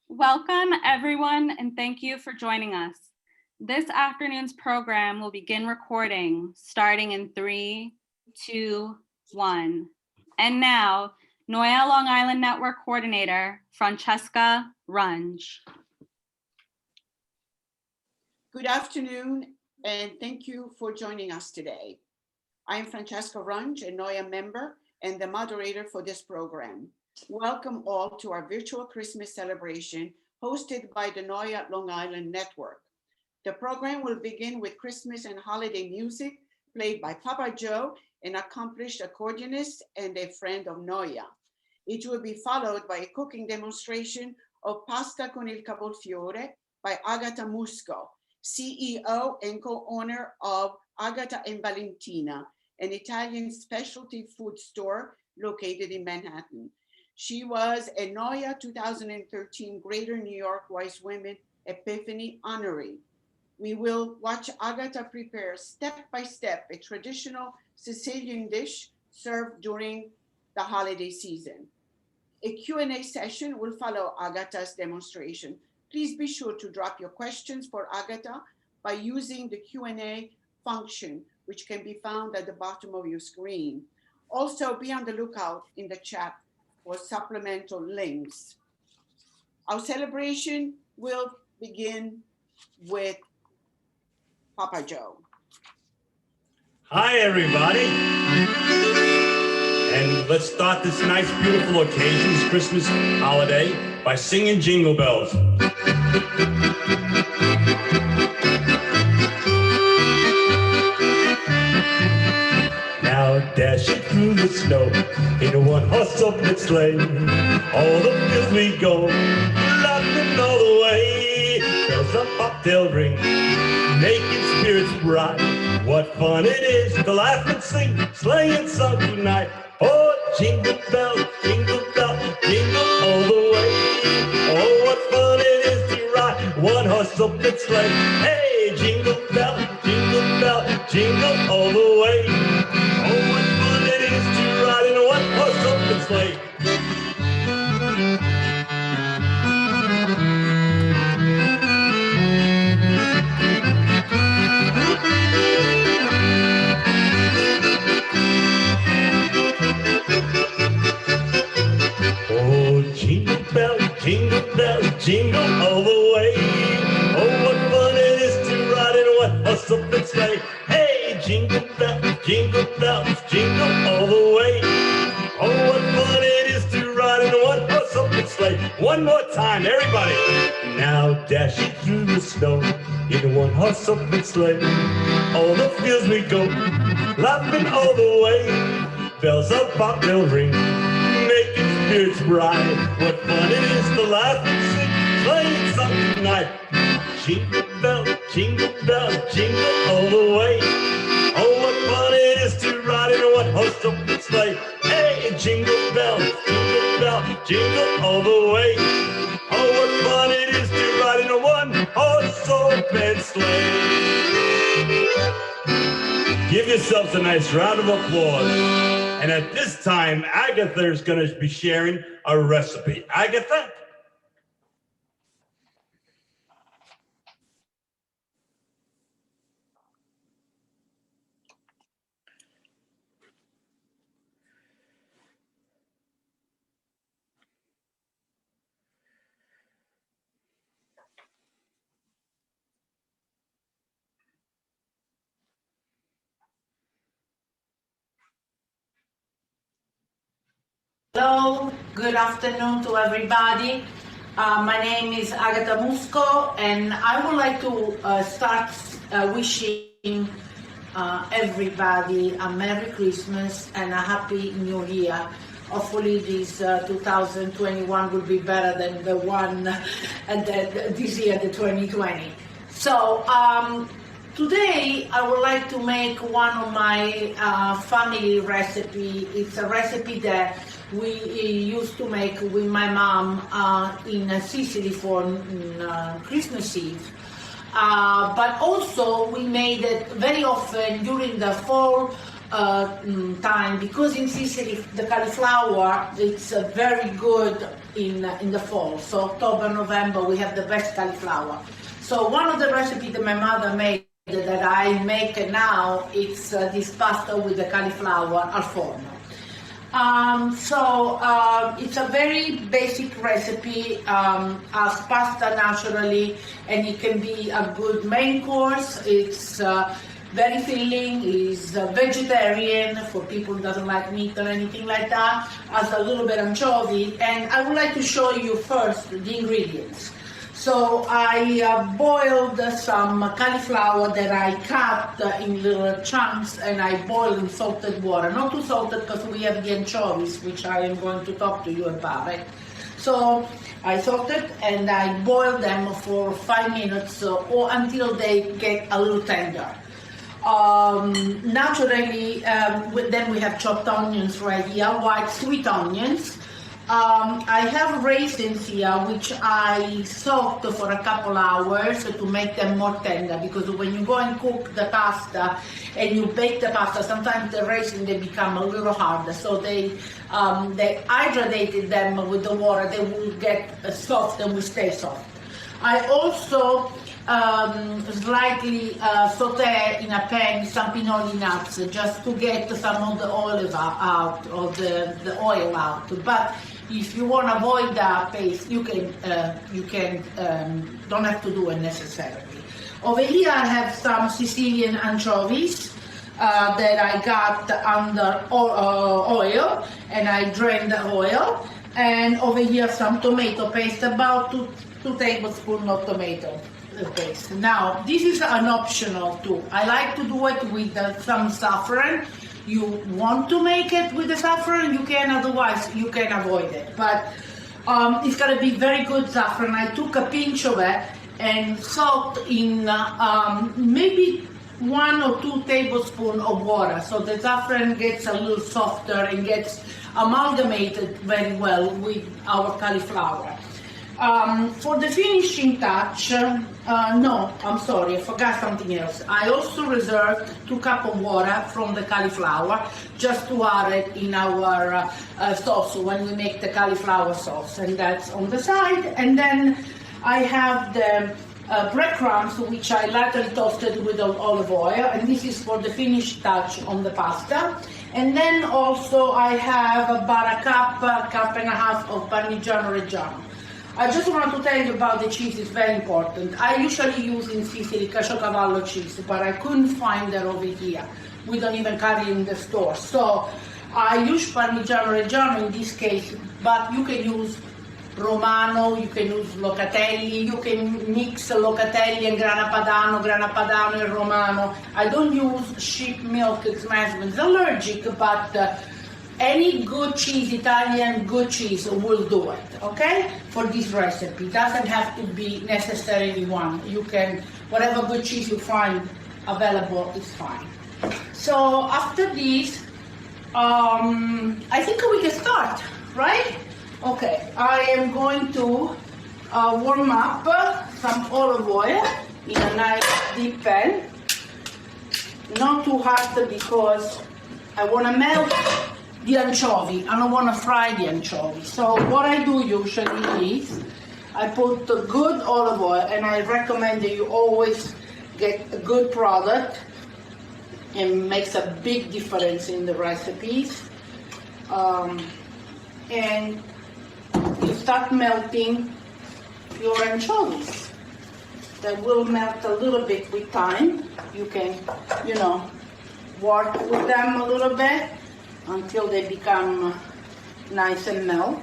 Welcome, everyone, and thank you for joining us. This afternoon's program will begin recording starting in 3, 2, 1. And now, NOIAW Long Island Network Coordinator, Francesca Runge. Good afternoon, and thank you for joining us today. I am Francesca Runge, a NOIAW member and the moderator for this program. Welcome all to our virtual Christmas celebration hosted by the NOIAW Long Island Network. The program will begin with Christmas and holiday music played by Papa Joe, an accomplished accordionist and a friend of NOIAW. It will be followed by a cooking demonstration of pasta con il cavolfiore by Agata Musco, CEO and co-owner of Agata Valentina, an Italian specialty food store located in Manhattan. She was a NOIAW 2013 Greater New York Wise Women Epiphany Honoree. We will watch Agata prepare step by step a traditional Sicilian dish served during the holiday season. A Q&A session will follow Agata's demonstration. Please be sure to drop your questions for Agata by using the Q&A function, which can be found at the bottom of your screen. Also, be on the lookout in the chat for supplemental links. Our celebration will begin with Papa Joe. Hi, everybody. And let's start this nice, beautiful occasion, this Christmas holiday, by singing Jingle Bells. Now dashing through the snow in a one-horse open sleigh, all the fields we go, laughing all the way. Bells on bobtail ring, making spirits bright. What fun it is to laugh and sing, sleighing song tonight. Oh, jingle bell, jingle all the way. Oh, what fun it is to ride one-horse open sleigh. Hey, jingle bell, jingle all the way. Oh, what fun it is to ride in a one-horse open sleigh. Oh, jingle bell, jingle all the way. Oh, what fun it is to ride in a one-horse open sleigh. Hey, jingle bells, jingle all the way. Oh, what fun it is to ride in a one-horse open sleigh. One more time, everybody. Now dashing through the snow in a one-horse open sleigh. All the fields we go, laughing all the way. Bells of bobtail ring, making spirits bright. What fun it is to laugh and sing, playing song tonight. Jingle bell, jingle all the way. Oh, what fun it is to ride in a one-horse open sleigh. Hey, jingle bell, jingle all the way. Oh, what fun it is to ride in a one-horse open sleigh. Give yourselves a nice round of applause. And at this time, Agatha is going to be sharing a recipe. Agatha? Hello, good afternoon to everybody. My name is Agata Musco, and I would like to start wishing everybody a Merry Christmas and a Happy New Year. Hopefully this 2021 will be better than the one this year, the 2020. So today I would like to make one of my family recipe. It's a recipe that we used to make with my mom in Sicily for Christmas Eve. But also we made it very often during the fall time, because in Sicily the cauliflower it's very good in the fall. So October, November we have the best cauliflower. So one of the recipes that my mother made that I make now, it's this pasta with the cauliflower al forno. It's a very basic recipe, as pasta naturally, and it can be a good main course. It's very filling, is vegetarian for people who doesn't like meat or anything like that, has a little bit of anchovy. And I would like to show you first the ingredients. So I boiled some cauliflower that I cut in little chunks, and I boiled in salted water. Not too salted because we have the anchovies, which I am going to talk to you about it. So I salted and I boiled them for 5 minutes or until they get a little tender. Naturally, then we have chopped onions right here, white sweet onions. I have raisins here, which I soaked for a couple hours to make them more tender, because when you go and cook the pasta and you bake the pasta, sometimes the raisins, they become a little harder. So they hydrated them with the water, they will get soft and will stay soft. I also slightly saute in a pan some pinoli nuts, just to get some of the olive out, or the oil out. But if you want to avoid that paste, you can don't have to do it necessarily. Over here I have some Sicilian anchovies that I got under oil, and I drained the oil. And over here some tomato paste, about 2 tablespoons of tomato paste. Now this is an optional too. I like to do it with some saffron. You want to make it with the saffron, you can, otherwise you can avoid it. But it's gonna be very good saffron. I took a pinch of it and soaked in maybe 1 or 2 tablespoons of water, so the saffron gets a little softer and gets amalgamated very well with our cauliflower. For the finishing touch, no, I'm sorry, I forgot something else. I also reserved 2 cups of water from the cauliflower, just to add it in our sauce when we make the cauliflower sauce, and that's on the side. And then I have the breadcrumbs, which I lightly toasted with olive oil, and this is for the finish touch on the pasta. And then also I have about a cup and a half of Parmigiano Reggiano. I just want to tell you about the cheese, it's very important. I usually use in Sicily Caciocavallo cheese, but I couldn't find that over here. We don't even carry it in the store. So I use Parmigiano Reggiano in this case, but you can use Romano, you can use Locatelli, you can mix Locatelli and Grana Padano and Romano. I don't use sheep milk, my husband's allergic, but any good cheese, Italian good cheese will do it, okay? For this recipe, doesn't have to be necessarily one. You can, whatever good cheese you find available is fine. So after this, I think we can start, right? Okay, I am going to warm up some olive oil in a nice deep pan. Not too hot because I want to melt the anchovy. I don't want to fry the anchovy. So what I do usually is I put a good olive oil, and I recommend that you always get a good product. It makes a big difference in the recipes. And you start melting your anchovies. They will melt a little bit with time. You can, work with them a little bit until they become nice and melt.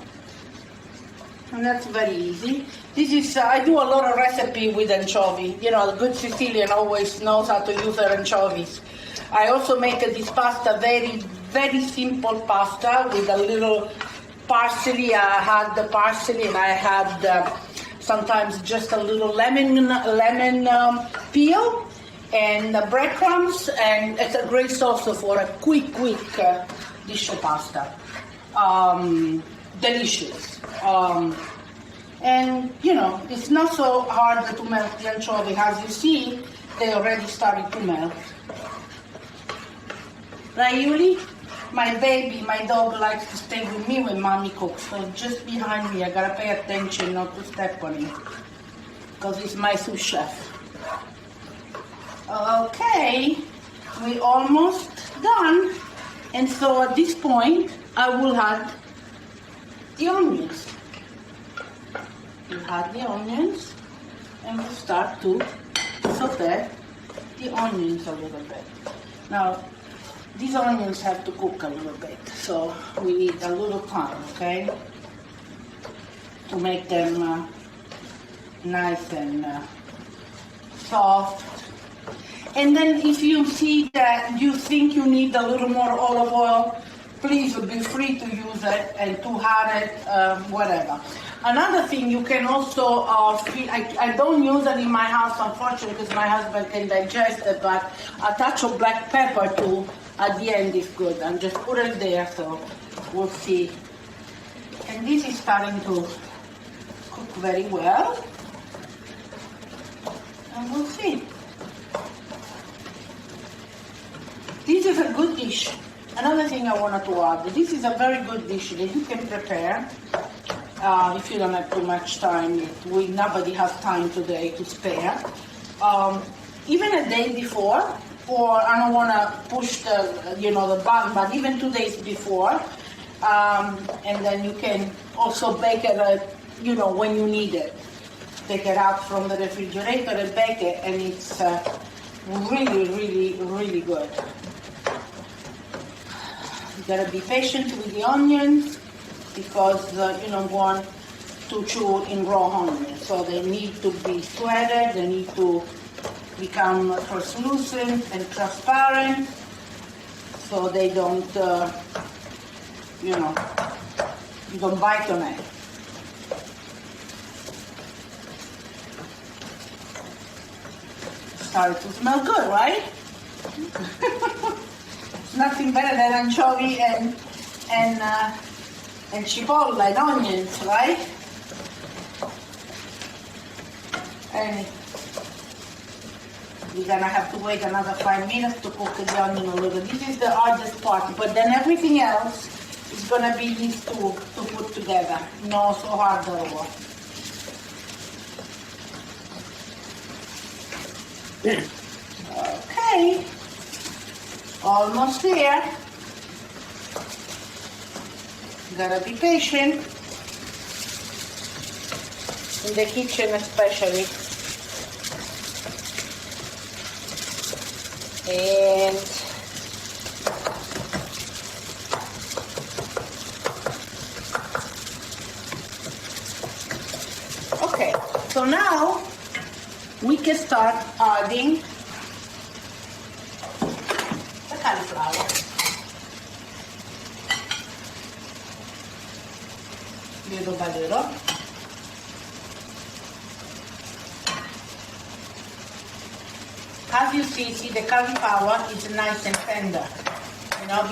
And that's very easy. This is, I do a lot of recipe with anchovy. The good Sicilian always knows how to use their anchovies. I also make this pasta very, very simple pasta with a little parsley. I had the parsley, and I had sometimes just a little lemon peel and the breadcrumbs, and it's a great sauce for a quick dish of pasta. Delicious. And it's not so hard to melt the anchovy. As you see, they already started to melt. Right, Yuli? My baby, my dog likes to stay with me when mommy cooks. So just behind me, I gotta pay attention not to step on him. Because he's my sous chef. Okay, we almost done. And so at this point, I will add the onions. We'll add the onions and we'll start to saute the onions a little bit. Now, these onions have to cook a little bit, so we need a little time, okay? To make them nice and soft. And then if you see that you think you need a little more olive oil, please be free to use it and to add it, whatever. Another thing you can also, I don't use it in my house, unfortunately, because my husband can digest it, but a touch of black pepper too at the end is good. And just put it there, so we'll see. And this is starting to cook very well. And we'll see. This is a good dish. Another thing I wanted to add, this is a very good dish that you can prepare if you don't have too much time. Nobody has time today to spare. Even a day before, or I don't want to push the, the bun, but even 2 days before, and then you can also bake it, when you need it. Take it out from the refrigerator and bake it, and it's really, really, really good. You gotta be patient with the onions because you don't want to chew in raw onions. So they need to be sweated, they need to become translucent and transparent so they don't, you don't bite on it. Started to smell good, right? Nothing better than anchovy and chipotle and onions, right? And we're gonna have to wait another 5 minutes to cook the onion a little. This is the hardest part, but then everything else is gonna be easy to put together. No so hard at all. Okay. Almost there. Gotta be patient. In the kitchen especially. And okay, so now we can start adding cauliflower. Little by little. As you see the cauliflower is nice and tender,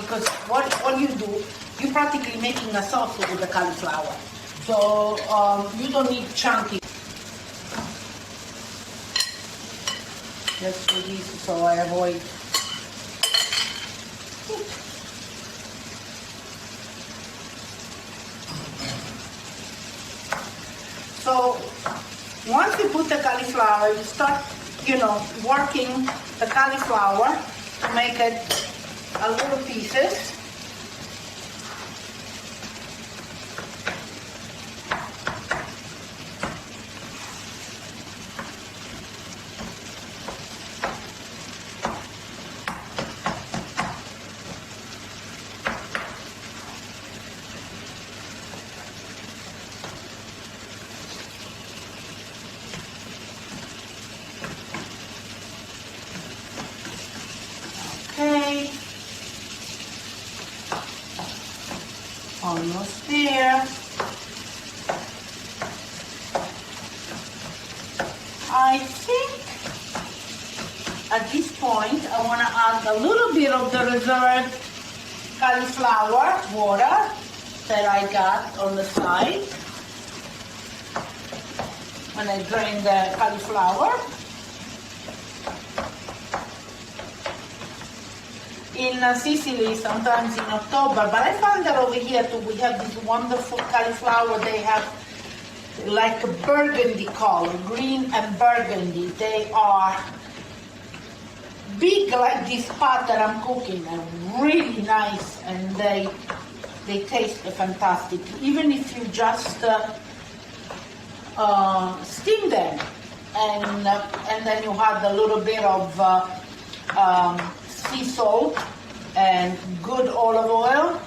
because what you do, you're practically making a sauce with the cauliflower. So you don't need chunky. Let's do this so I avoid. So once you put the cauliflower, you start, working the cauliflower to make it a little pieces. Okay, almost there. I think at this point I want to add a little bit of the reserved cauliflower water that I got on the side when I drained the cauliflower. in Sicily, sometimes in October, but I found that over here too, we have this wonderful cauliflower. They have like a burgundy color, green and burgundy. They are big like this pot that I'm cooking, and really nice, and they taste fantastic. Even if you just steam them, and then you add a little bit of sea salt and good olive oil.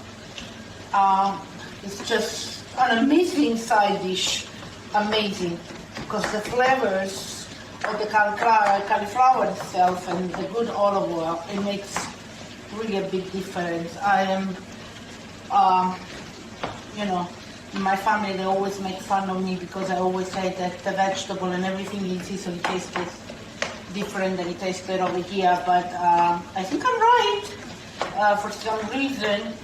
It's just an amazing side dish, amazing, because the flavors of the cauliflower itself and the good olive oil, it makes really a big difference. I am, you know, in my family they always make fun of me because I always say that the vegetable and everything in Sicily tastes different than it tasted over here, but I think I'm right. For some reason,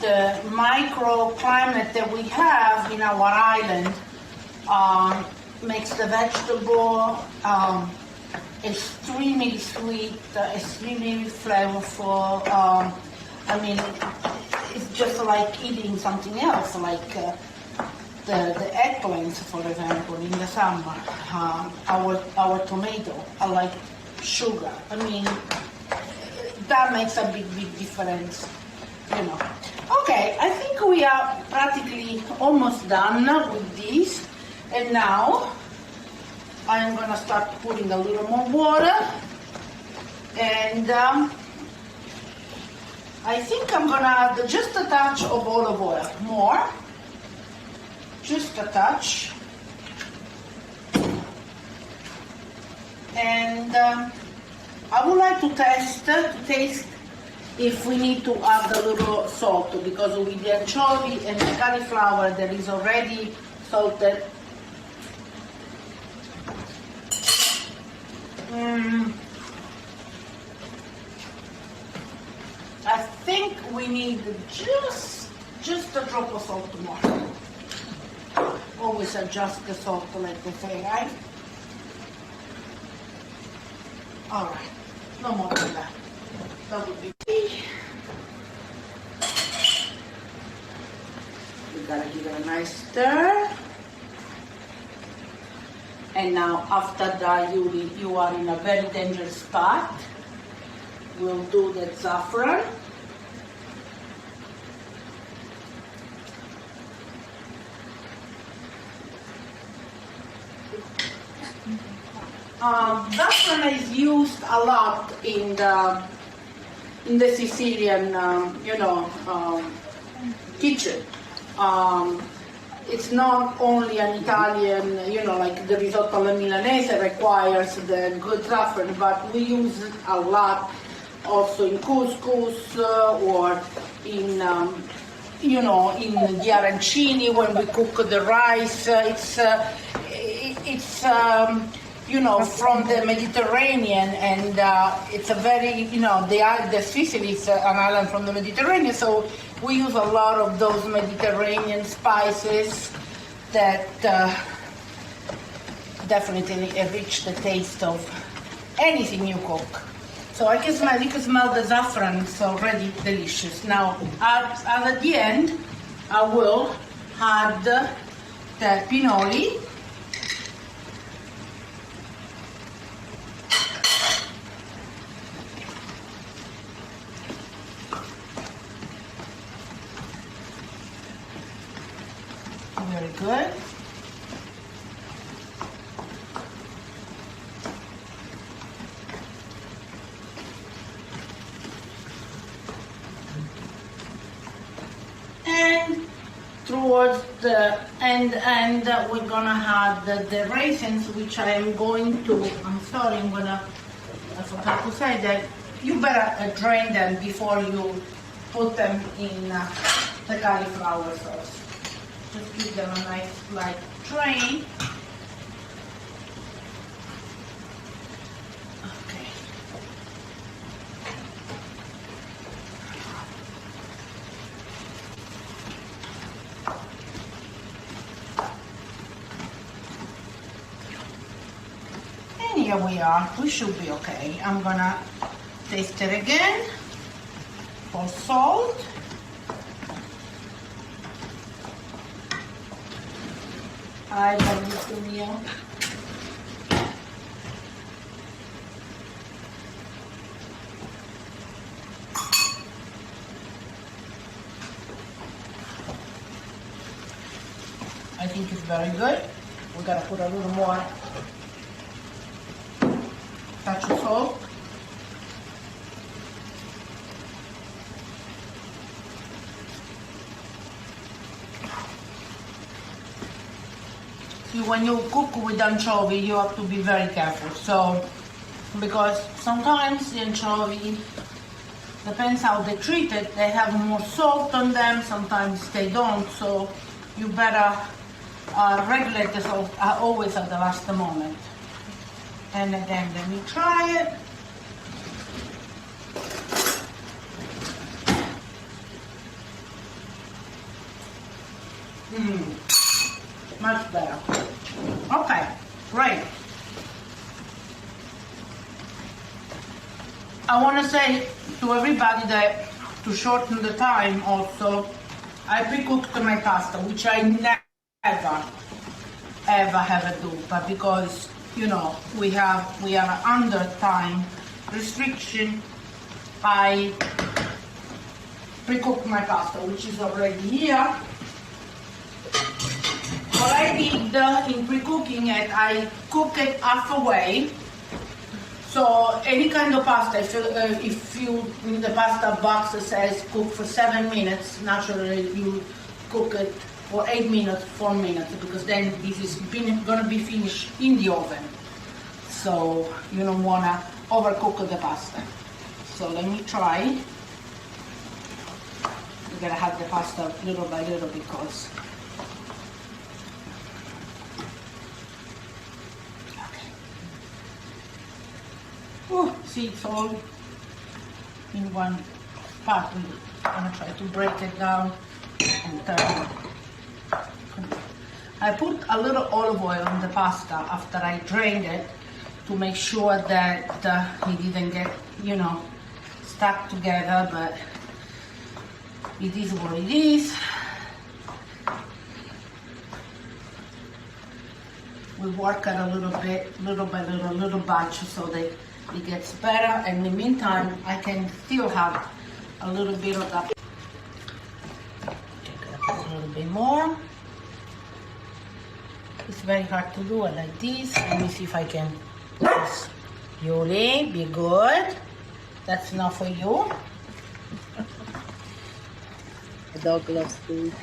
the microclimate that we have in our island makes the vegetable extremely sweet, extremely flavorful. I mean, it's just like eating something else, like the eggplants, for example, in the summer. Our tomato are like sugar. I mean, that makes a big difference, you know. Okay, I think we are practically almost done with this. And now I'm gonna start putting a little more water, and I think I'm gonna add just a touch of olive oil, more, just a touch, and I would like to taste if we need to add a little salt, because with the anchovy and the cauliflower that is already salted. I think we need just a drop of salt more. Always adjust the salt, like they say, right? All right, no more than that. That would be. We gotta give it a nice stir. And now after that, you are in a very dangerous spot. We'll do the saffron. Saffron is used a lot in the Sicilian, kitchen. It's not only an Italian, like the risotto alla Milanese requires the good saffron, but we use it a lot also in couscous or in, in the arancini when we cook the rice. It's from the Mediterranean, and it's a very, the Sicily is an island from the Mediterranean, so we use a lot of those Mediterranean spices that definitely enrich the taste of anything you cook. So you can smell the saffron, it's already delicious. Now, at the end, I will add the pinoli. Very good. And towards the end, we're gonna add the raisins, which I am going to, I forgot to say that you better drain them before you put them in the cauliflower sauce. Just give them a nice light drain. Okay. And here we are. We should be okay. I'm gonna taste it again. for salt. Ai, bellissimo mio. I think it's very good. We're gonna put a little more touch of salt. See, when you cook with anchovy, you have to be very careful. So, because sometimes the anchovy, depends how they treat it, they have more salt on them, sometimes they don't. So you better regulate the salt always at the last moment. And again, let me try it. Much better. Okay, great. I want to say to everybody that to shorten the time also, I pre-cooked my pasta, which I never ever have a do, but because you know we are under time restriction, I pre-cooked my pasta, which is already here. What I did in pre-cooking it, I cook it halfway. So any kind of pasta, if you in the pasta box that says cook for 7 minutes, naturally you cook it for 8 minutes, 4 minutes, because then this is gonna be finished in the oven. So you don't wanna overcook the pasta. So let me try. We're gonna have the pasta little by little because. Oh, see, it's all in one pot. I'm gonna try to break it down and turn. I put a little olive oil on the pasta after I drained it to make sure that it didn't get, you know, stuck together, but it is what it is. We work it a little bit, little by little batch, so that it gets better, and in the meantime I can still have a little bit of that. A little bit more. It's very hard to do it like this. Let me see if I can do this. Yuri, be good. That's enough for you. The dog loves food.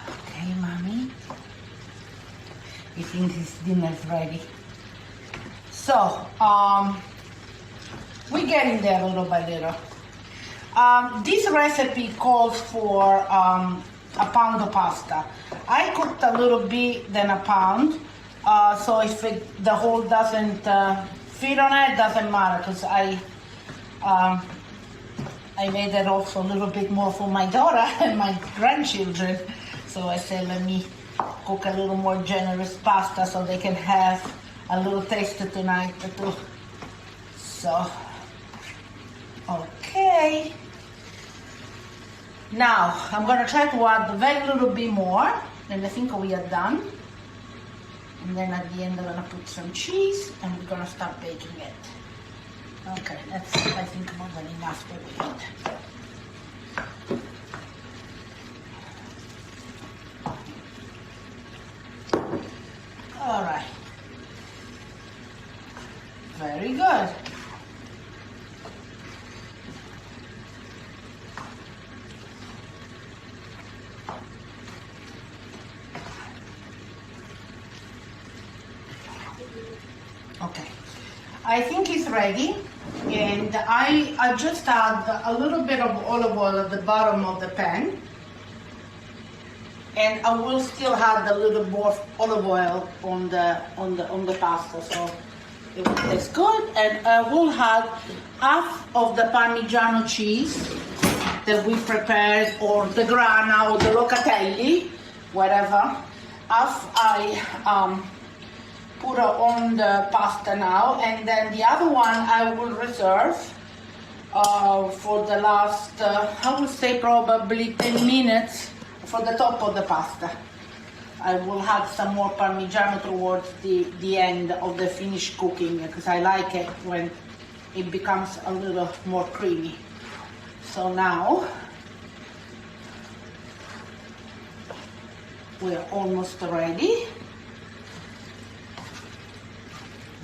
Okay, mommy. He thinks his dinner's ready. So, we're getting there little by little. This recipe calls for a pound of pasta. I cooked a little bit than a pound, so if the whole doesn't fit on it, doesn't matter, because I made it also a little bit more for my daughter and my grandchildren. So I said, let me cook a little more generous pasta so they can have a little taste tonight too. So, okay. Now, I'm gonna try to add a very little bit more, and I think we are done. And then at the end, I'm gonna put some cheese, and we're gonna start baking it. Okay, that's, I think, more than enough to wait. All right. Very good. Okay, I think it's ready, and I just add a little bit of olive oil at the bottom of the pan, and I will still add a little more olive oil on the pasta, so it will taste good. And I will add half of the Parmigiano cheese that we prepared, or the grana, or the locatelli, whatever. Half I put on the pasta now, and then the other one I will reserve for the last, I would say probably 10 minutes for the top of the pasta. I will have some more Parmigiano towards the end of the finished cooking, because I like it when it becomes a little more creamy. So now we're almost ready.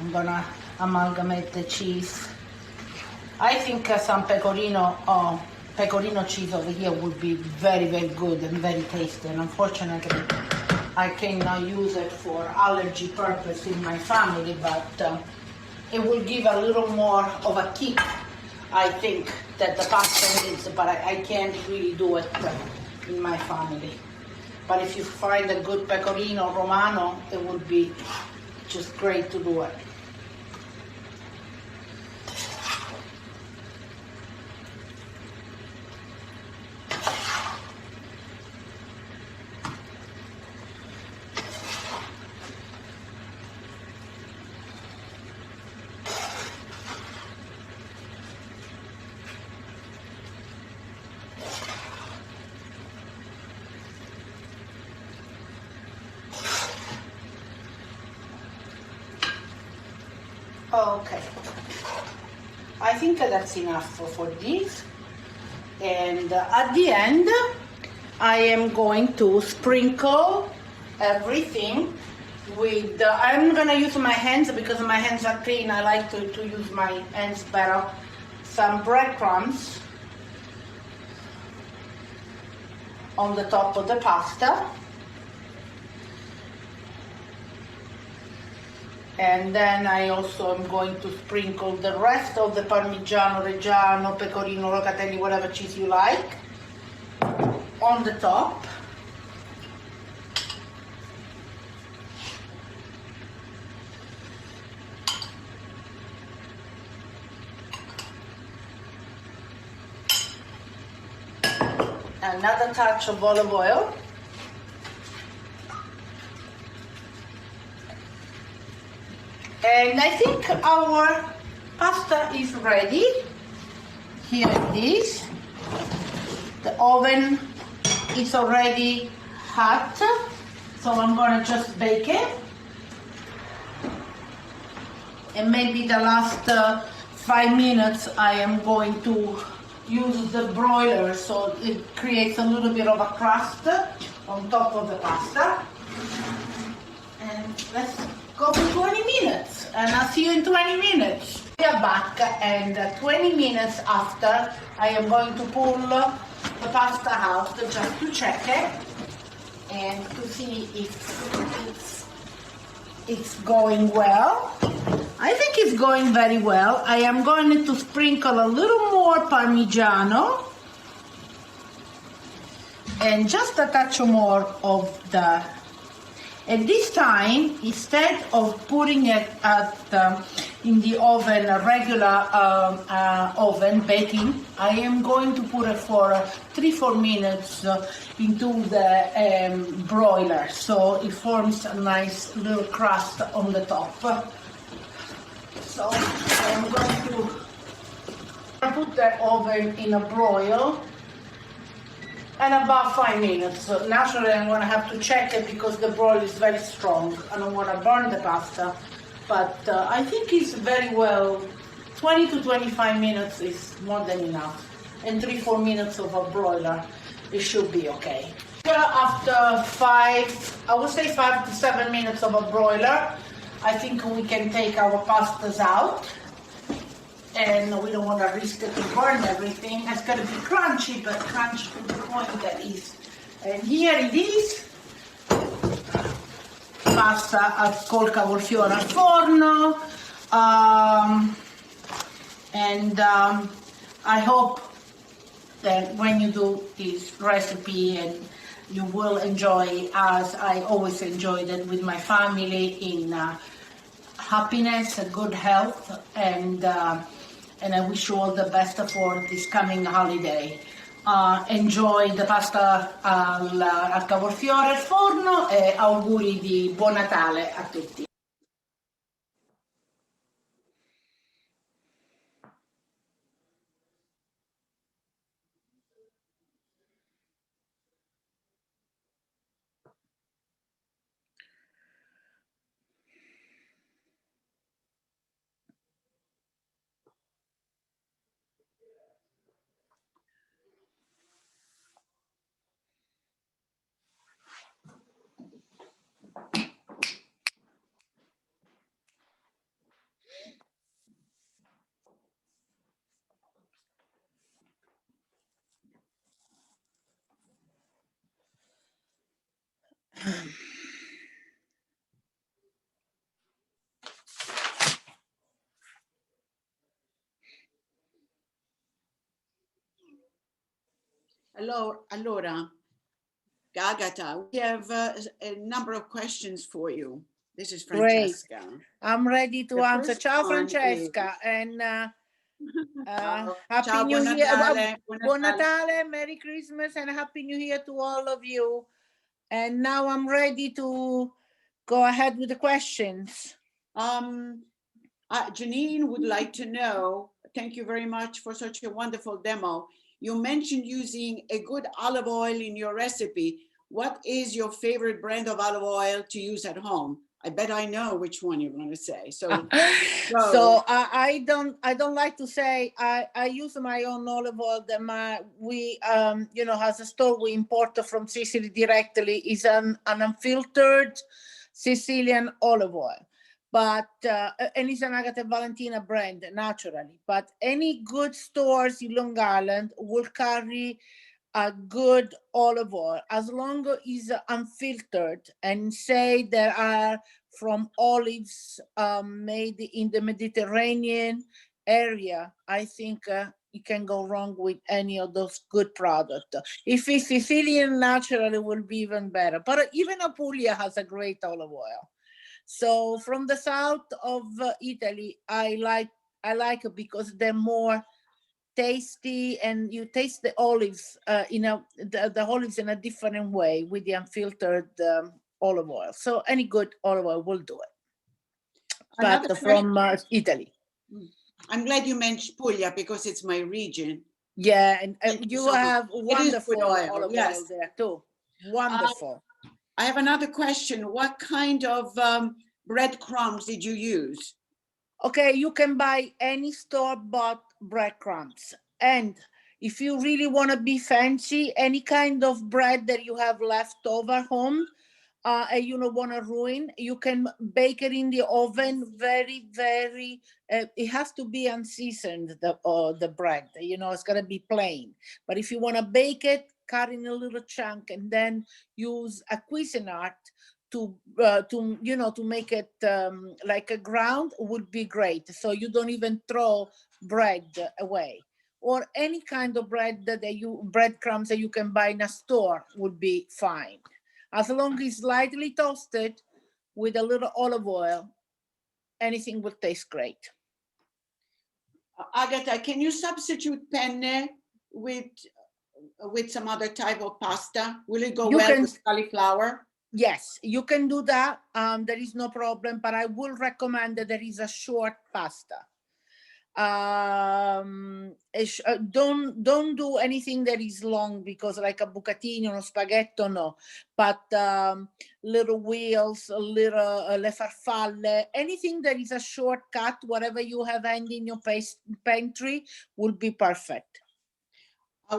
I'm gonna amalgamate the cheese. I think some pecorino cheese over here would be very, very good and very tasty. And unfortunately, I cannot use it for allergy purpose in my family, but it will give a little more of a kick, I think, that the pasta needs, but I can't really do it in my family. But if you find a good pecorino romano, it would be just great to do it. Okay, I think that's enough for this. And at the end, I am going to sprinkle everything with, I'm gonna use my hands because my hands are clean. I like to use my hands better. Some breadcrumbs on the top of the pasta. And then I also am going to sprinkle the rest of the Parmigiano Reggiano, Pecorino, Locatelli, whatever cheese you like, on the top. Another touch of olive oil. And I think our pasta is ready. Here it is. The oven is already hot, so I'm gonna just bake it. And maybe the last 5 minutes I am going to use the broiler, so it creates a little bit of a crust on top of the pasta. And let's go for 20 minutes, and I'll see you in 20 minutes. We are back, and 20 minutes after, I am going to pull the pasta out just to check it and to see if it's going well. I think it's going very well. I am going to sprinkle a little more Parmigiano and just a touch more of the. And this time, instead of putting it in the oven, a regular oven, baking, I am going to put it for 3-4 minutes into the broiler, so it forms a nice little crust on the top. So I'm going to put the oven in a broil. And about 5 minutes. So naturally, I'm going to have to check it because the broil is very strong. I don't want to burn the pasta, but I think it's very well. 20 to 25 minutes is more than enough, and 3-4 minutes of a broiler, it should be okay. After 5 to 7 minutes of a broiler, I think we can take our pastas out. And we don't want to risk it to burn everything. It's going to be crunchy, but crunchy to the point that is. And here it is. Pasta called cavolfiore al forno. I hope that when you do this recipe, and you will enjoy, as I always enjoyed it with my family, in happiness, good health, and I wish you all the best for this coming holiday. Enjoy the pasta al cavolfiore al forno e auguri di buon Natale a tutti. Allora, Agata, we have a number of questions for you. This is Great. Francesca. I'm ready to The answer. first Ciao, one Francesca, and Happy Ciao, New buon Year. Natale, Buon Natale, Merry Christmas, and Happy New Year to all of you. And now I'm ready to go ahead with the questions. Janine would like to know, thank you very much for such a wonderful demo. You mentioned using a good olive oil in your recipe. What is your favorite brand of olive oil to use at home? I bet I know which one you're going to say. So, I don't like to say. I use my own olive oil that we has a store we import from Sicily directly. Is an unfiltered Sicilian olive oil, but and it's an Agata Valentina brand naturally. But any good stores in Long Island will carry a good olive oil as long as it's unfiltered and say there are from olives made in the Mediterranean area. I think you can go wrong with any of those good products. If it's Sicilian naturally, will be even better. But even Apulia has a great olive oil. So from the south of Italy, I like it because they're more tasty and you taste the olives the olives in a different way with the unfiltered olive oil. So any good olive oil will do it. But from Italy. I'm glad you mentioned Puglia because it's my region. Yeah, and you have wonderful olive yes. oil there too. Wonderful. I have another question. What kind of breadcrumbs did you use? Okay, you can buy any store-bought breadcrumbs. And if you really want to be fancy, any kind of bread that you have left over home and you don't want to ruin, you can bake it in the oven very, very, it has to be unseasoned, the bread, it's going to be plain. But if you want to bake it, cut in a little chunk and then use a Cuisinart to make it like a ground would be great. So you don't even throw bread away. Or any kind of bread breadcrumbs that you can buy in a store would be fine. As long as it's lightly toasted with a little olive oil, anything will taste great. Agata, can you substitute penne with some other type of pasta? Will it go well with cauliflower? Yes, you can do that. There is no problem, but I will recommend that there is a short pasta. Don't do anything that is long because like a bucatini or a spaghetto, no. But little wheels, little le farfalle, anything that is a shortcut, whatever you have handy in your pantry will be perfect.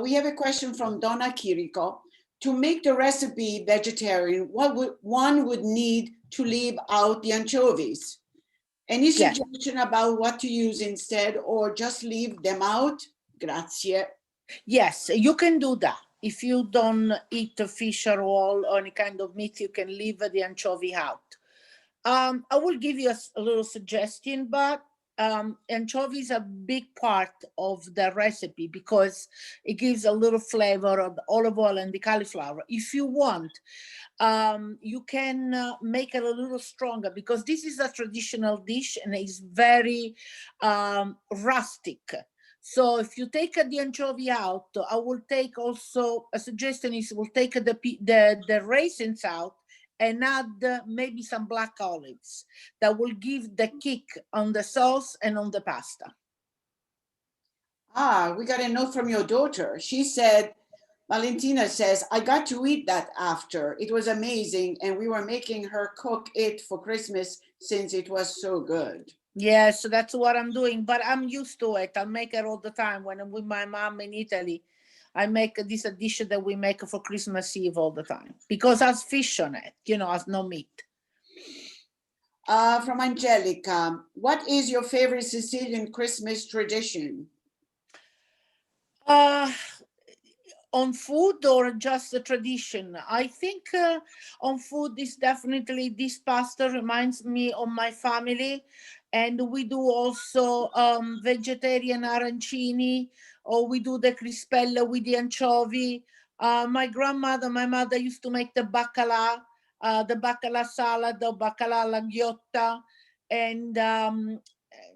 We have a question from Donna Chirico. To make the recipe vegetarian, what would one need to leave out the anchovies? Any suggestion about what to use instead or just leave them out? Grazie. Yes, you can do that. If you don't eat fish or all or any kind of meat, you can leave the anchovy out. I will give you a little suggestion, but anchovy is a big part of the recipe because it gives a little flavor of the olive oil and the cauliflower. If you want, you can make it a little stronger because this is a traditional dish and it's very rustic. So if you take the anchovy out, I will take also a suggestion is we'll take the raisins out and add maybe some black olives that will give the kick on the sauce and on the pasta. We got a note from your daughter. She said, Valentina says, I got to eat that after. It was amazing. And we were making her cook it for Christmas since it was so good. Yes, so that's what I'm doing, but I'm used to it. I make it all the time when I'm with my mom in Italy. I make this dish that we make for Christmas Eve all the time because it has fish on it, has no meat. From Angelica, what is your favorite Sicilian Christmas tradition? On food or just the tradition? I think on food is definitely this pasta reminds me of my family And we do also vegetarian arancini, or we do the crispella with the anchovy. My mother used to make the bacala salad, the bacala alla ghiotta. And,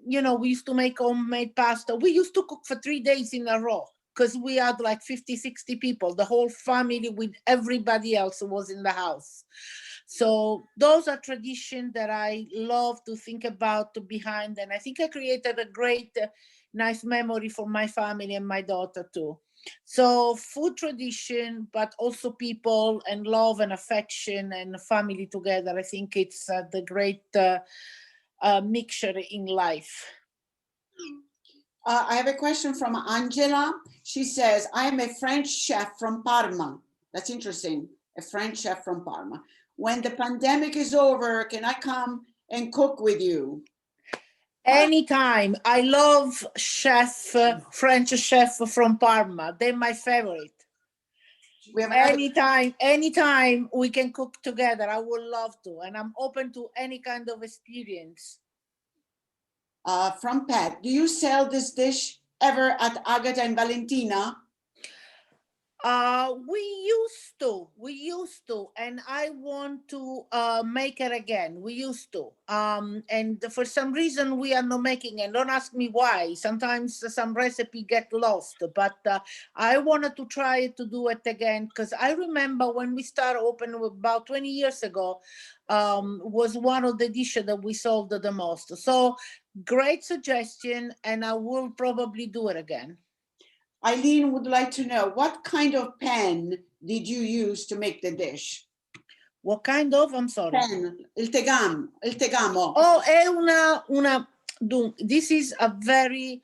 we used to make homemade pasta. We used to cook for 3 days in a row because we had like 50, 60 people. The whole family with everybody else was in the house. So those are traditions that I love to think about behind. And I think I created a great, nice memory for my family and my daughter too. So food tradition, but also people and love and affection and family together. I think it's the great mixture in life. I have a question from Angela. She says, I am a French chef from Parma. That's interesting, a French chef from Parma. When the pandemic is over, can I come and cook with you? Anytime. I love French chef from Parma. They're my favorite. We have Anytime we can cook together. I would love to, and I'm open to any kind of experience. From Pat, do you sell this dish ever at Agata and Valentina? We used to, and I want to make it again. We used to, and for some reason we are not making it. Don't ask me why. Sometimes some recipe get lost, but I wanted to try to do it again because I remember when we started opening about 20 years ago, was one of the dishes that we sold the most. So great suggestion, and I will probably do it again. Eileen would like to know, what kind of pan did you use to make the dish? What kind of? I'm sorry. Pan, il tegamo. Oh, è this is a very,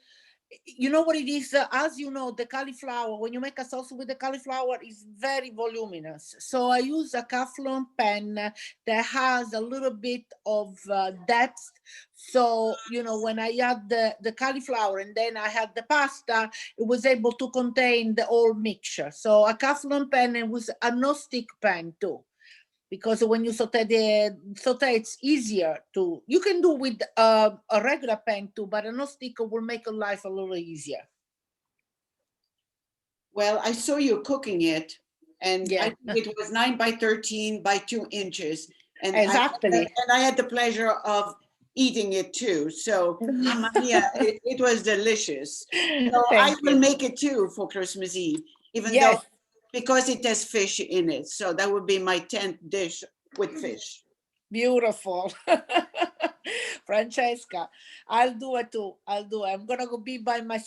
you know what it is? As you know, the cauliflower, when you make a sauce with the cauliflower, is very voluminous. So I use a Teflon pan that has a little bit of depth. So, when I add the cauliflower and then I had the pasta, it was able to contain the whole mixture. So a Teflon pan, and was a no-stick pan too. Because when you saute, it's easier to, you can do with a regular pan too, but a no-stick will make your life a little easier. Well, I saw you cooking it, and Yeah. I think it was 9 by 13 by 2 inches. And Exactly. I had the pleasure of eating it too. So, mamma mia, it was delicious. So I will make it too for Christmas Eve, even though, because it has fish in it. So that would be my 10th dish with fish. Beautiful. Francesca, I'll do it too. I'm gonna go be by my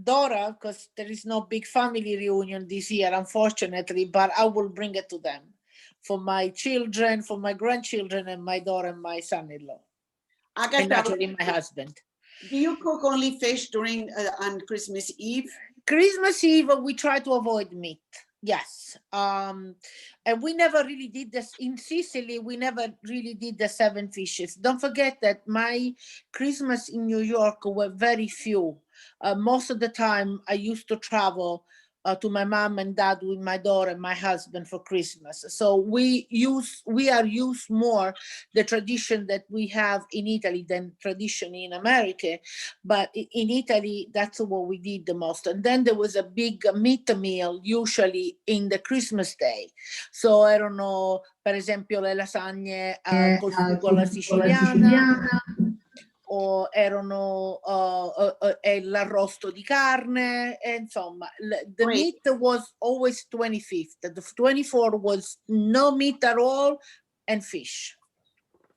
daughter, because there is no big family reunion this year, unfortunately, but I will bring it to them for my children, for my grandchildren, and my daughter and my son-in-law. And naturally my husband. Do you cook only fish during on Christmas Eve? Christmas Eve, we try to avoid meat. Yes. And we never really did this in Sicily. We never really did the 7 fishes. Don't forget that my Christmas in New York were very few. Most of the time I used to travel to my mom and dad with my daughter and my husband for Christmas. So we are used more the tradition that we have in Italy than tradition in America. But in Italy, that's what we did the most. And then there was a big meat meal, usually in the Christmas day. So I don't know, per esempio le lasagne col sugo alla siciliana. O erano l'arrosto di carne, insomma, the meat was always 25th. The 24th was no meat at all and fish.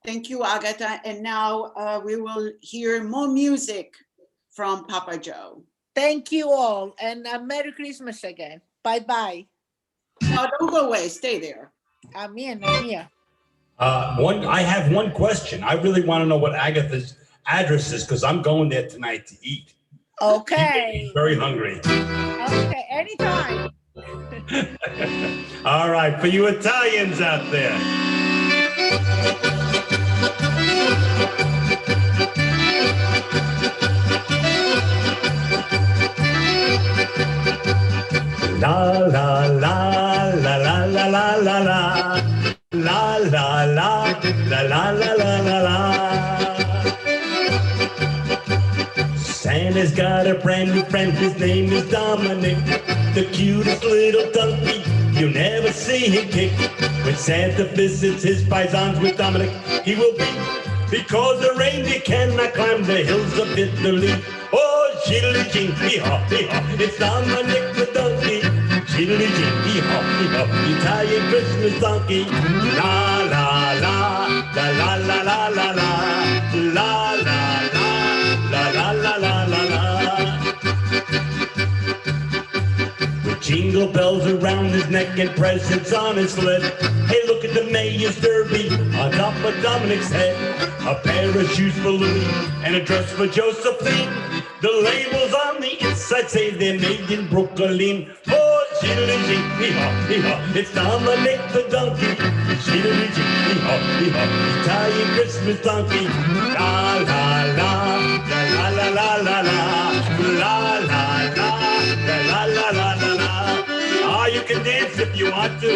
Thank you, Agata. And now we will hear more music from Papa Joe. Thank you all, and Merry Christmas again. Bye-bye. No, don't go away. Stay there. I'm here. I have one question. I really want to know what Agatha's address is, because I'm going there tonight to eat. Okay. Very hungry. Okay, anytime. All right, for you Italians out there. La la la la la la la la la la la la la la la la la la. Santa's got a brand new friend, his name is Dominic, the cutest little donkey, you'll never see him kick. When Santa visits his paisans with Dominic, he will be, because the reindeer cannot climb the hills of Italy. Oh, shiddly jinky hop, it's Dominic the donkey. Shiddly jinky hop, Italian Christmas donkey. La la la, la la la la la la, la la la, la la la la la la. With jingle bells around his neck and presents on his sled. Hey, look at the mayor's derby on top of Dominic's head. A pair of shoes for Louis and a dress for Josephine. The labels on the inside say they're made in Brooklyn. Oh, shiddly jinky hop, it's Dominic the donkey. Shiddly jinky hop, Italian Christmas donkey. La la la, la la la la la, la la la, la la la la la. Ah, you can dance if you want to.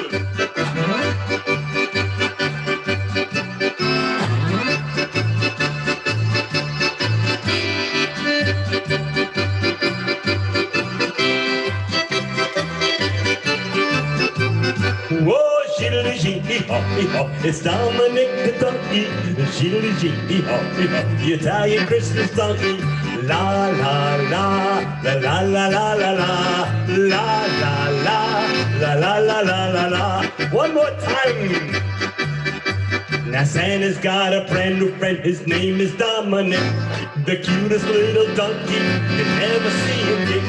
Whoa, shiddly jinky hop, it's Dominic the donkey. Shiddly jinky hop, the Italian Christmas donkey. La la la, la la la la la la, la la la, la la la la la la. One more time. Now Santa's got a brand new friend, his name is Dominic, the cutest little donkey, you never see him kick.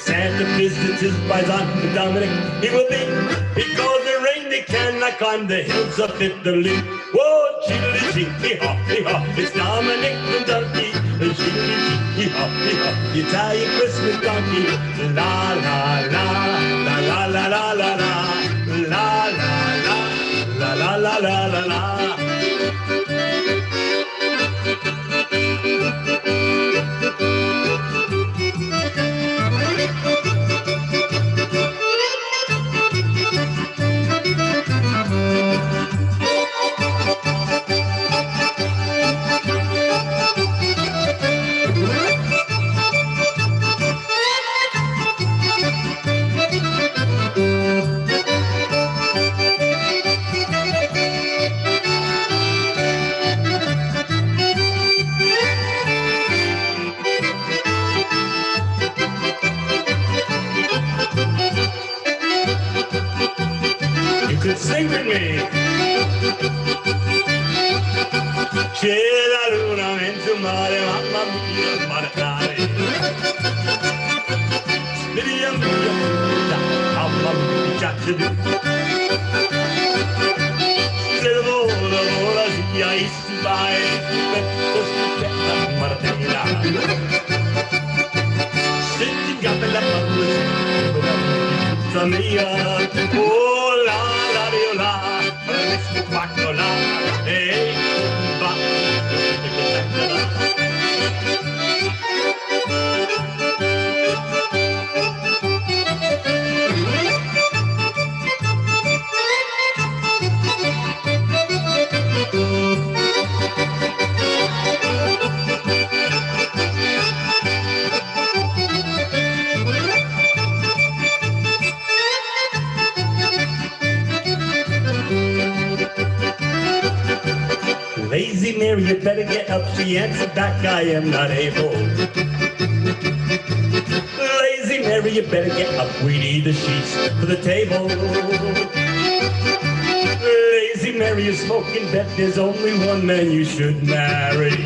Santa visits his paisan with Dominic, he will be, because the reindeer cannot climb the hills of Italy. Whoa, shiddly jinky hop, it's Dominic the donkey. Shiddly jinky hop, the Italian Christmas donkey. La la la, la la la la la la, la la la, la la la la la la. Sing with me. C'è la luna mezzo mare, mamma mia, maritare. Miriam, mamma mia, piace di. Se vola, sia si vai, petto stupenda, martella. Se ti gambe la palla, mia, oh la. Lazy Mary, you better get up. She answered back, I am not able. Lazy Mary, you better get up. We need the sheets for the table. Lazy Mary, you smoke in bed. There's only one man you should marry.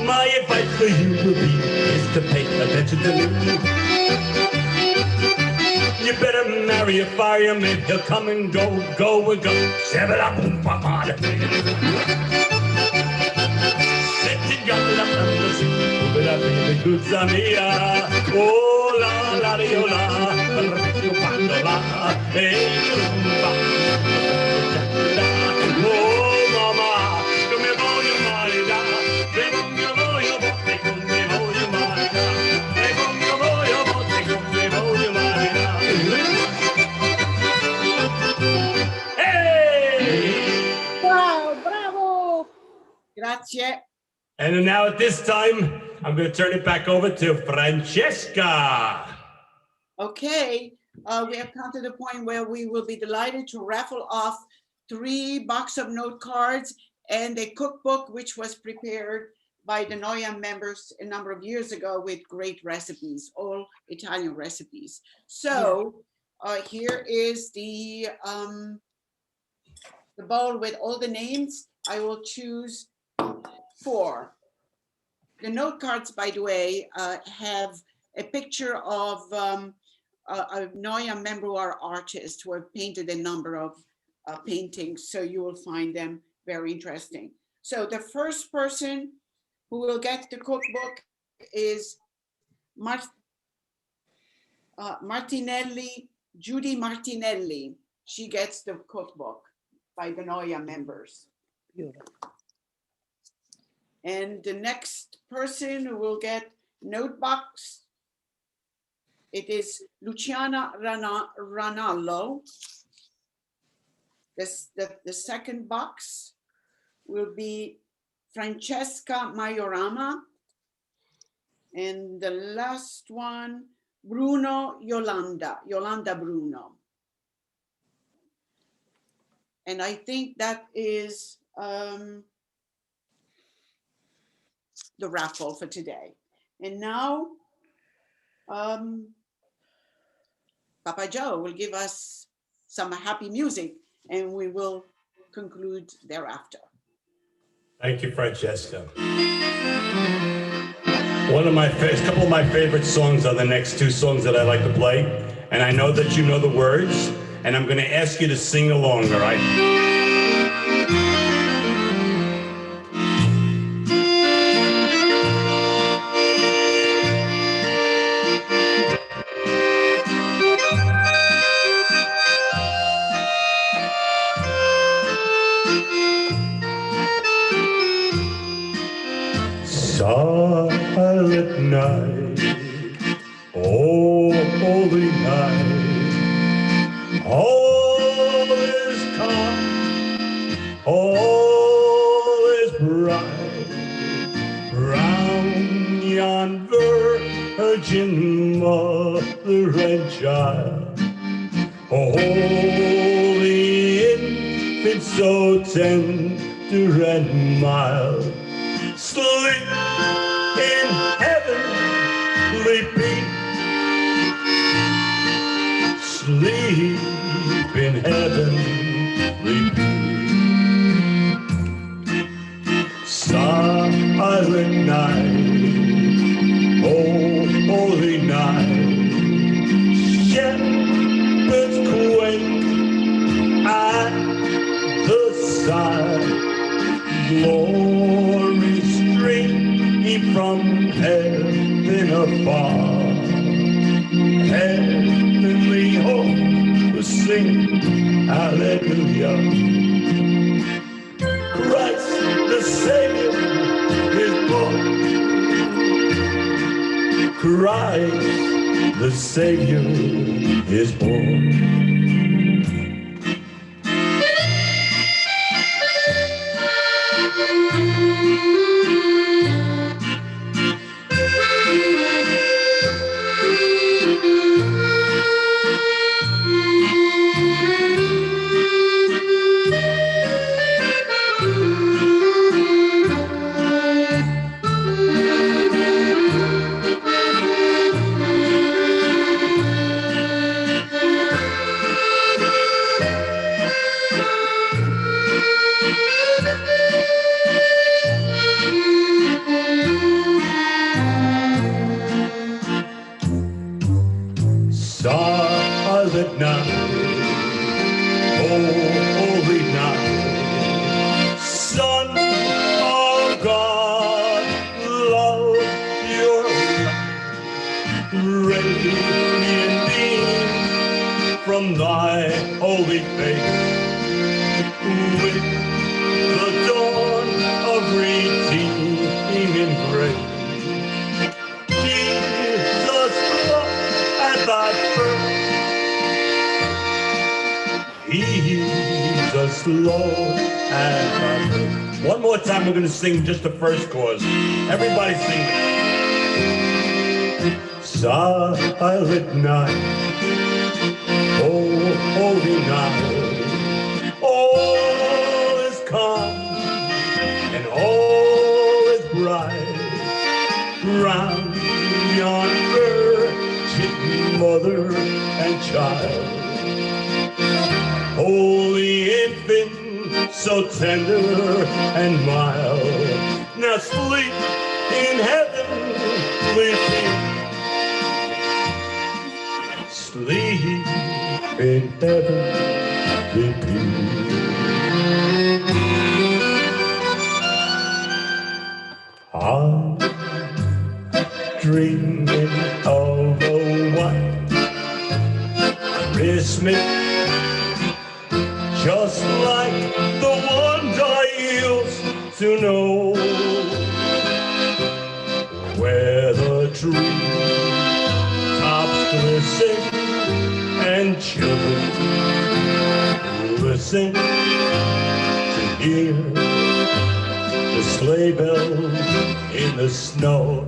My advice for you will be is to pay attention to me. You better marry a fireman, he'll come and go, go and go. Shabba-da-boom-ba-ba-da. Oh la la la la, oh mama, come voglio maritare, come voglio botte, come voglio maritare, come voglio botte, come voglio maritare. Wow, bravo! Grazie. And now at this time, I'm going to turn it back over to Francesca. Okay, we have come to the point where we will be delighted to raffle off 3 box of note cards and a cookbook which was prepared by the NOIAW members a number of years ago with great recipes, all Italian recipes. So here is the bowl with all the names. I will choose 4. The note cards, by the way, have a picture of a NOIAW member who are artists who have painted a number of paintings. So you will find them very interesting. So the first person who will get the cookbook is Martinelli, Judy Martinelli. She gets the cookbook by the NOIAW members. Beautiful. And the next person who will get note box, it is Luciana Ranallo. The second box will be Francesca Majorama. And the last one, Yolanda Bruno. And I think that is the raffle for today. And now, Papa Joe will give us some happy music and we will conclude thereafter. Thank you, Francesca. A couple of my favorite songs are the next 2 songs that I like to play. And I know that you know the words, and I'm going to ask you to sing along, all right? Silent night, oh holy night, all is calm, all is bright, round yon virgin mother and child, holy infant so tender and mild, sleep in heavenly peace, sleep in heavenly peace. Silent night, oh holy night, shepherds quake at the sight, glory streaming from heaven afar, heavenly hope will sing hallelujah. Christ the Savior is born, Christ the Savior is born. Silent night, oh holy night, Son of God, love your light, radiant beam from thy holy face, with the dawn of redeeming grace. Jesus, love at thy birth, Jesus, Lord, and one more time, we're going to sing just the first chorus. Everybody sing it. silent night, oh, holy night, all is calm and all is bright round yon virgin mother and child. Holy infant, so tender and mild, now sleep in heavenly peace. Sleep in heavenly peace. I'm dreaming of a white Christmas, just like the ones I used to know, where the tree tops glisten and children listen to hear the sleigh bells in the snow.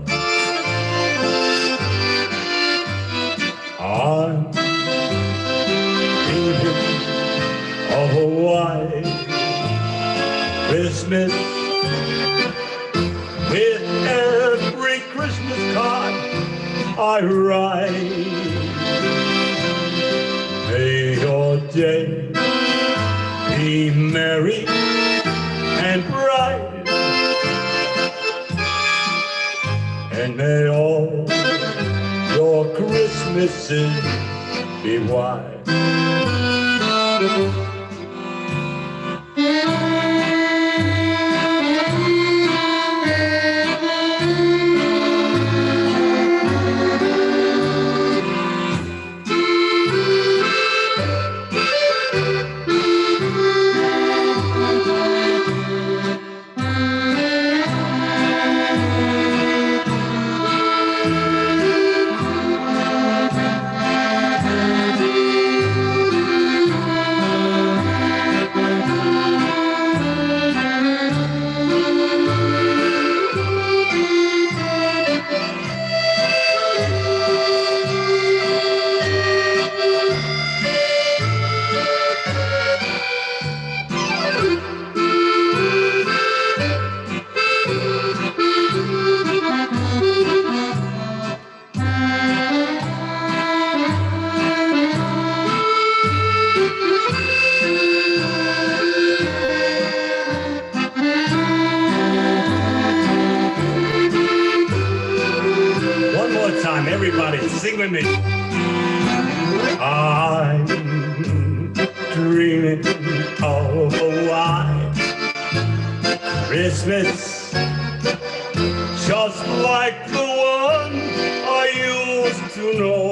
I'm dreaming of a white Christmas, with every Christmas card I write. May your day be merry and bright, and may all your Christmases be white. Everybody sing with me. I'm dreaming of a white Christmas, just like the one I used to know,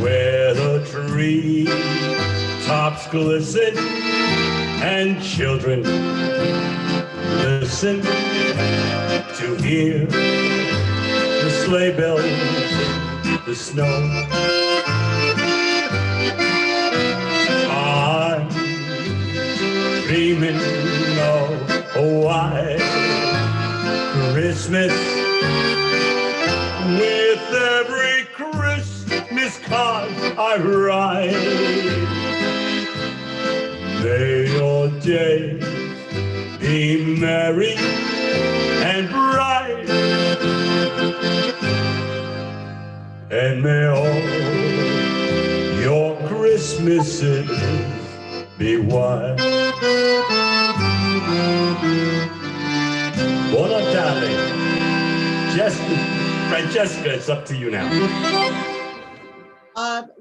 where the tree tops glisten and children listen to hear the sleigh bells in the snow. I'm dreaming of a white Christmas, with every Christmas card I write. May your days be merry and bright, and may all your Christmases be white. Buona tarde. Francesca, it's up to you now.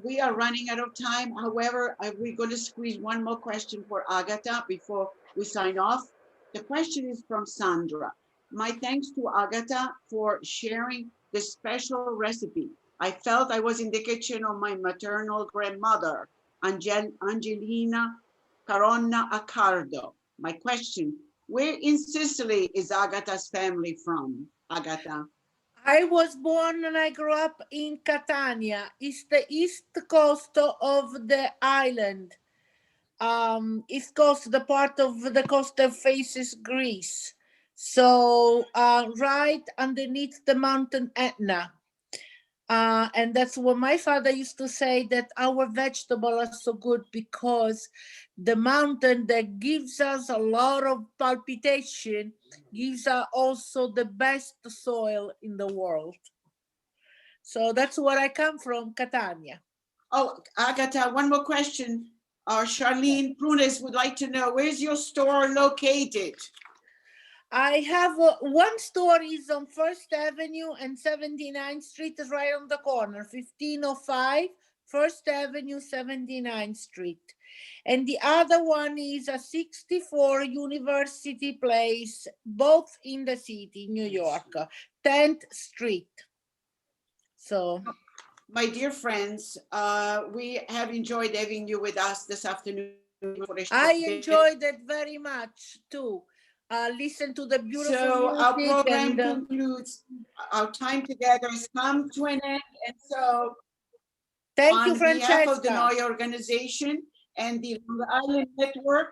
We are running out of time. However, we're going to squeeze one more question for Agata before we sign off. The question is from Sandra. My thanks to Agata for sharing this special recipe. I felt I was in the kitchen of my maternal grandmother, Angelina Caronna Accardo. My question, where in Sicily is Agata's family from, Agata? I was born and I grew up in Catania. It's the east coast of the island. East coast, the part of the coast that faces Greece. So right underneath the mountain Etna. And that's what my father used to say, that our vegetables are so good because the mountain that gives us a lot of palpitation gives us also the best soil in the world. So that's where I come from, Catania. Oh, Agata, one more question. Charlene Prunes would like to know, where's your store located? I have one store is on First Avenue and 79th Street, is right on the corner, 1505 First Avenue, 79th Street. And the other one is a 64 University Place, both in the city, New York, 10th Street. So, My dear friends, we have enjoyed having you with us this afternoon. I enjoyed it very much too. Listen to the beautiful So our music program and, concludes. Our time together has come to an end. And so thank you, on behalf of the Francesca. NOIAW organization and the Long Island Network,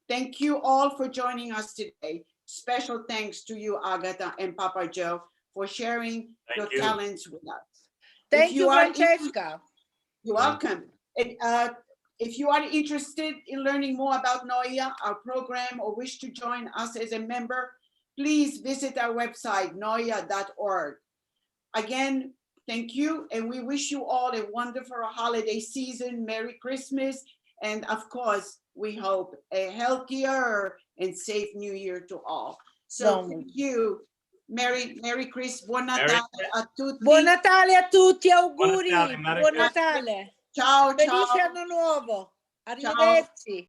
thank you all for joining us today. Special thanks to you, Agata and Papa Joe, for sharing your you. talents with us. Thank If you, are Francesca. You're welcome. And, if you are interested in learning more about NOIAW, our program, or wish to join us as a member, please visit our website, noia.org. Again, thank you, and we wish you all a wonderful holiday season, Merry Christmas, and of course, we hope a healthier and safe New Year to all. So thank you. Merry Christmas, Buon Natale a tutti. Buon Natale a tutti, auguri. Buon Natale, Merry Buon Christmas. Natale. Ciao, Felice ciao. anno nuovo. Arrivederci.